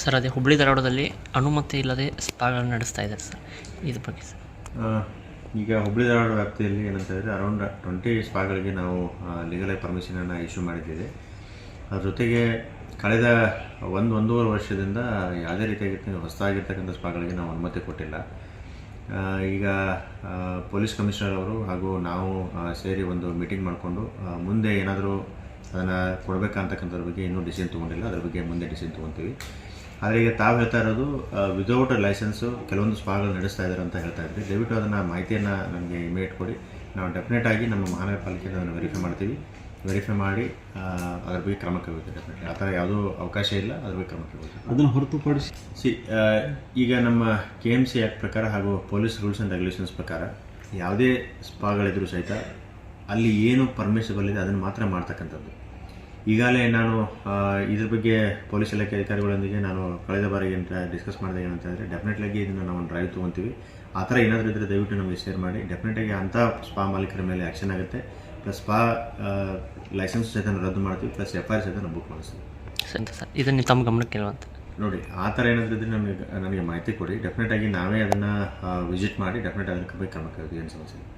Sir ಅದೇ ಹುಬ್ಬಳ್ಳಿ ಧಾರವಾಡದಲ್ಲಿ ಅನುಮತಿ ಇಲ್ಲದೆ ಸ್ಪಾಗಳನ್ನು ನಡೆಸ್ತಾ ಇದ್ದಾರೆ ಸರ್, ಇದ್ರ ಬಗ್ಗೆ ಸರ್. ಈಗ ಹುಬ್ಬಳ್ಳಿ ಧಾರವಾಡ ವ್ಯಾಪ್ತಿಯಲ್ಲಿ ಏನಂತ ಹೇಳಿದ್ರೆ ಅರೌಂಡ್ 20 ಸ್ಪಾಗಳಿಗೆ ನಾವು ಲೀಗಲ್ ಪರ್ಮಿಷನನ್ನು ಇಶ್ಯೂ ಮಾಡಿದ್ದೀವಿ. ಅದ್ರ ಜೊತೆಗೆ ಕಳೆದ ಒಂದೂವರೆ ವರ್ಷದಿಂದ ಯಾವುದೇ ರೀತಿಯಾಗಿ ಹೊಸದಾಗಿರ್ತಕ್ಕಂಥ ಸ್ಪಾಗಳಿಗೆ ನಾವು ಅನುಮತಿ ಕೊಟ್ಟಿಲ್ಲ. ಈಗ ಪೊಲೀಸ್ ಕಮಿಷನರ್ ಅವರು ಹಾಗೂ ನಾವು ಸೇರಿ ಒಂದು ಮೀಟಿಂಗ್ ಮಾಡಿಕೊಂಡು ಮುಂದೆ ಏನಾದರೂ ಅದನ್ನು ಕೊಡಬೇಕಂತಕ್ಕಂಥದ್ರ ಬಗ್ಗೆ ಇನ್ನೂ ಡಿಸಿಷನ್ ತೊಗೊಂಡಿಲ್ಲ. ಅದ್ರ ಬಗ್ಗೆ ಮುಂದೆ ಡಿಸಿಷನ್ ತೊಗೊತೀವಿ. ಆದರೆ ಈಗ ತಾವು ಹೇಳ್ತಾ ಇರೋದು ವಿದೌಟ್ ಲೈಸೆನ್ಸು ಕೆಲವೊಂದು ಸ್ಪಾಗಳು ನಡೆಸ್ತಾ ಇದ್ದಾರೆ ಅಂತ ಹೇಳ್ತಾ ಇದ್ರಿ. ದಯವಿಟ್ಟು ಅದನ್ನು ಮಾಹಿತಿಯನ್ನು ನನಗೆ ಇಮೇಟ್ ಕೊಡಿ. ನಾವು ಡೆಫಿನೆಟಾಗಿ ನಮ್ಮ ಮಹಾನಗರ ಪಾಲಿಕೆಯಿಂದ ಅದನ್ನು ವೆರಿಫೈ ಮಾಡ್ತೀವಿ. ವೆರಿಫೈ ಮಾಡಿ ಅದ್ರ ಬಗ್ಗೆ ಕ್ರಮ ಕೈಗೊಳ್ತೀವಿ. ಡೆಫಿನೆಟ್ಲಿ ಆ ಥರ ಯಾವುದೂ ಅವಕಾಶ ಇಲ್ಲ, ಅದ್ರ ಬಗ್ಗೆ ಕ್ರಮ ಕೈಗೊಳ್ತೀವಿ. ಅದನ್ನು ಹೊರತುಪಡಿಸಿ ಈಗ ನಮ್ಮ KMC ಆ್ಯಕ್ಟ್ ಪ್ರಕಾರ ಹಾಗೂ ಪೊಲೀಸ್ ರೂಲ್ಸ್ ಆ್ಯಂಡ್ ರೆಗ್ಯುಲೇಷನ್ಸ್ ಪ್ರಕಾರ ಯಾವುದೇ ಸ್ಪಾಗಳಿದ್ರೂ ಸಹಿತ ಅಲ್ಲಿ ಏನು ಪರ್ಮಿಷಬಲ್ ಇದೆ ಅದನ್ನು ಮಾತ್ರ ಮಾಡ್ತಕ್ಕಂಥದ್ದು. ಈಗಾಗಲೇ ನಾನು ಇದ್ರ ಬಗ್ಗೆ ಪೊಲೀಸ್ ಇಲಾಖೆ ಅಧಿಕಾರಿಗಳೊಂದಿಗೆ ನಾನು ಕಳೆದ ಬಾರಿಗೆ ಡಿಸ್ಕಸ್ ಮಾಡಿದಾಗ ಏನಂತ ಹೇಳಿದ್ರೆ ಡೆಫಿನೆಟ್ಲಾಗಿ ಇದನ್ನು ನಾವು ಡ್ರೈವ್ ತೊಗೊತೀವಿ. ಆ ಥರ ಏನಾದರೂ ಇದ್ದರೆ ದಯವಿಟ್ಟು ನಮಗೆ ಶೇರ್ ಮಾಡಿ. ಡೆಫಿನೆಟಾಗಿ ಅಂಥ ಸ್ಪಾ ಮಾಲೀಕರ ಮೇಲೆ ಆ್ಯಕ್ಷನ್ ಆಗುತ್ತೆ. ಪ್ಲಸ್ ಸ್ಪಾ ಲೈಸೆನ್ಸ್ ಸಹಿತ ರದ್ದು ಮಾಡ್ತೀವಿ, ಪ್ಲಸ್ FIR ಸಹಿತ ನಾವು ಬುಕ್ ಮಾಡಿಸ್ತೀವಿ. ಸರ್ ಇದನ್ನು ತಮ್ಮ ಗಮನಕ್ಕೆ ಇರುವಂಥ ನೋಡಿ, ಆ ಥರ ಏನಾದರೂ ಇದ್ದರೆ ನನಗೆ ಮಾಹಿತಿ ಕೊಡಿ. ಡೆಫಿನೆಟಾಗಿ ನಾವೇ ಅದನ್ನು ವಿಸಿಟ್ ಮಾಡಿ ಡೆಫಿನೆಟ್ ಅದಕ್ಕೆ ಬಗ್ಗೆ ಕ್ರಮ ಕೈಗೊಳ್ತೀವಿ. ಏನು ಸಮಸ್ಯೆ ಇಲ್ಲ.